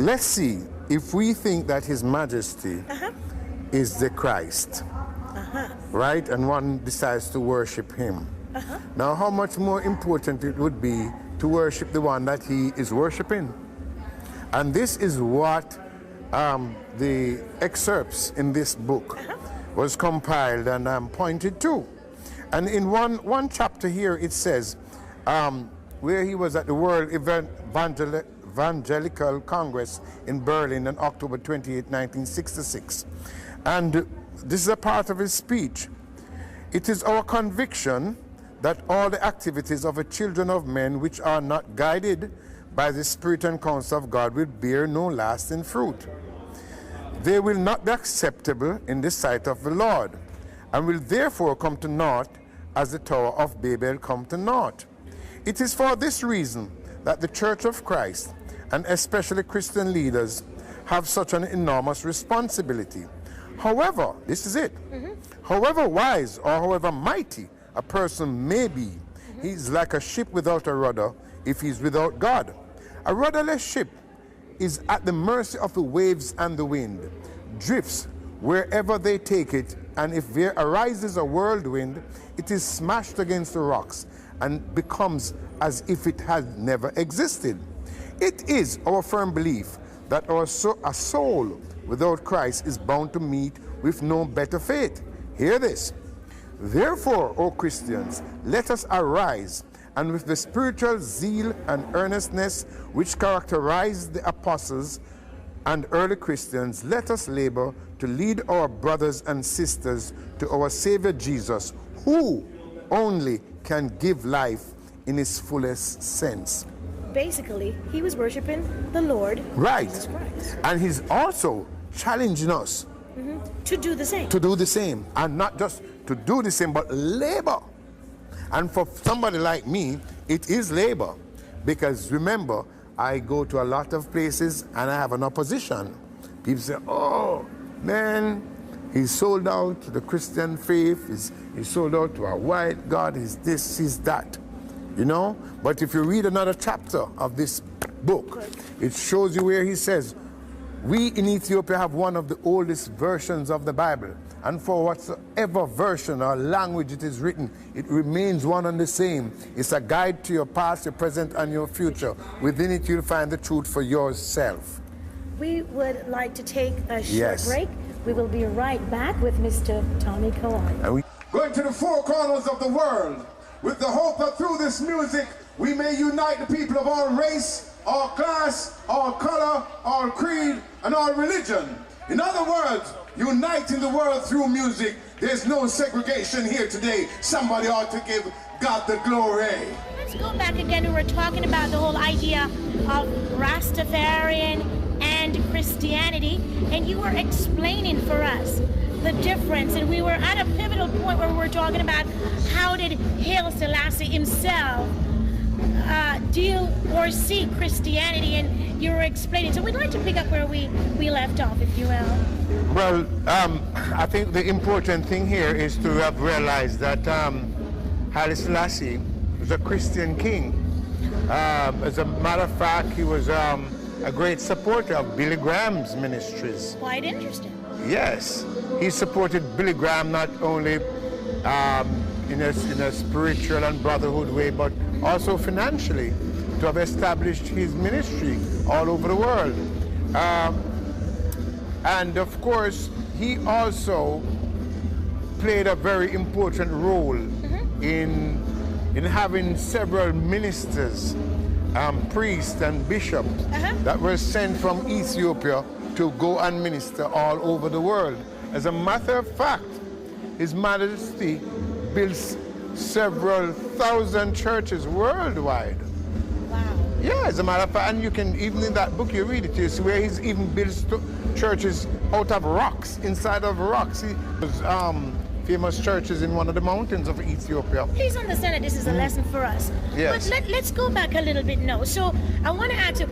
let's see if we think that His Majesty is the Christ, right? And one decides to worship Him. Now, how much more important it would be to worship the one that He is worshiping. And this is what the excerpts in this book was compiled and pointed to. And in one chapter here it says, where he was at the World Evangelical Congress in Berlin on October 28, 1966. And this is a part of his speech. It is our conviction that all the activities of the children of men which are not guided by the Spirit and counsel of God will bear no lasting fruit. They will not be acceptable in the sight of the Lord, and will therefore come to naught as the Tower of Babel come to naught. It is for this reason that the Church of Christ, and especially Christian leaders, have such an enormous responsibility. However, this is it, however wise or however mighty a person may be, he is like a ship without a rudder if he is without God. A rudderless ship is at the mercy of the waves and the wind, drifts wherever they take it, and if there arises a whirlwind, it is smashed against the rocks and becomes as if it had never existed. It is our firm belief that a soul without Christ is bound to meet with no better fate. Hear this. Therefore, O Christians, let us arise, and with the spiritual zeal and earnestness which characterized the apostles and early Christians, let us labor to lead our brothers and sisters to our Savior Jesus, who only can give life in its fullest sense. Basically, he was worshiping the Lord, right? Jesus Christ. And he's also challenging us to do the same. To do the same, and not just to do the same, but labor. And for somebody like me, it is labor, because remember, I go to a lot of places and I have an opposition. People say, oh, man, he's sold out to the Christian faith, he's sold out to a white God, he's this, he's that, you know? But if you read another chapter of this book, it shows you where he says, we in Ethiopia have one of the oldest versions of the Bible, and for whatsoever version or language it is written, it remains one and the same. It's a guide to your past, your present, and your future. Within it, you'll find the truth for yourself. We would like to take a short break. We will be right back with Mr. Tommy Kawan. Going to the four corners of the world with the hope that through this music we may unite the people of all race, all class, all color, all creed, and all religion. In other words, uniting the world through music. There's no segregation here today. Somebody ought to give God the glory. Let's go back again. We were talking about the whole idea of Rastafarian and Christianity, and you were explaining for us the difference, and we were at a pivotal point where we were talking about how did Haile Selassie himself deal or see Christianity, and you were explaining. So we'd like to pick up where we left off, if you will. Well, I think the important thing here is to have realized that Haile Selassie was a Christian king. As a matter of fact, he was a great supporter of Billy Graham's ministries. Quite interesting. Yes, he supported Billy Graham not only in a spiritual and brotherhood way, but also financially, to have established his ministry all over the world. And of course, he also played a very important role in having several ministers, priests and bishops that were sent from Ethiopia to go and minister all over the world. As a matter of fact, His Majesty builds several thousand churches worldwide. Wow. Yeah, as a matter of fact, and you can, even in that book you read it, you see where he's even built churches out of rocks, inside of rocks. He was, famous churches in one of the mountains of Ethiopia. Please understand that this is a lesson for us. Yes. But let's go back a little bit now. So I want to ask you,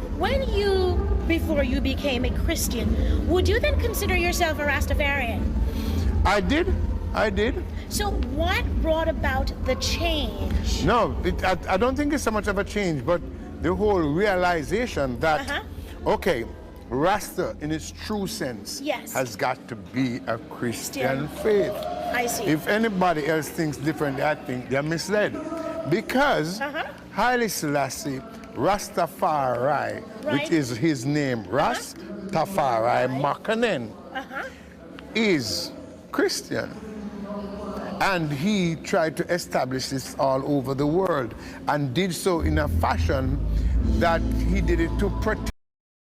before you became a Christian, would you then consider yourself a Rastafarian? I did. So what brought about the change? No, I don't think it's so much of a change, but the whole realization that, okay, Rasta, in its true sense, Yes. has got to be a Christian faith. I see. If anybody else thinks differently, I think they're misled. Because Haile Selassie, Rastafari, which Right. is his name, Rastafari Makanen, is Christian. And he tried to establish this all over the world and did so in a fashion that he did it to protect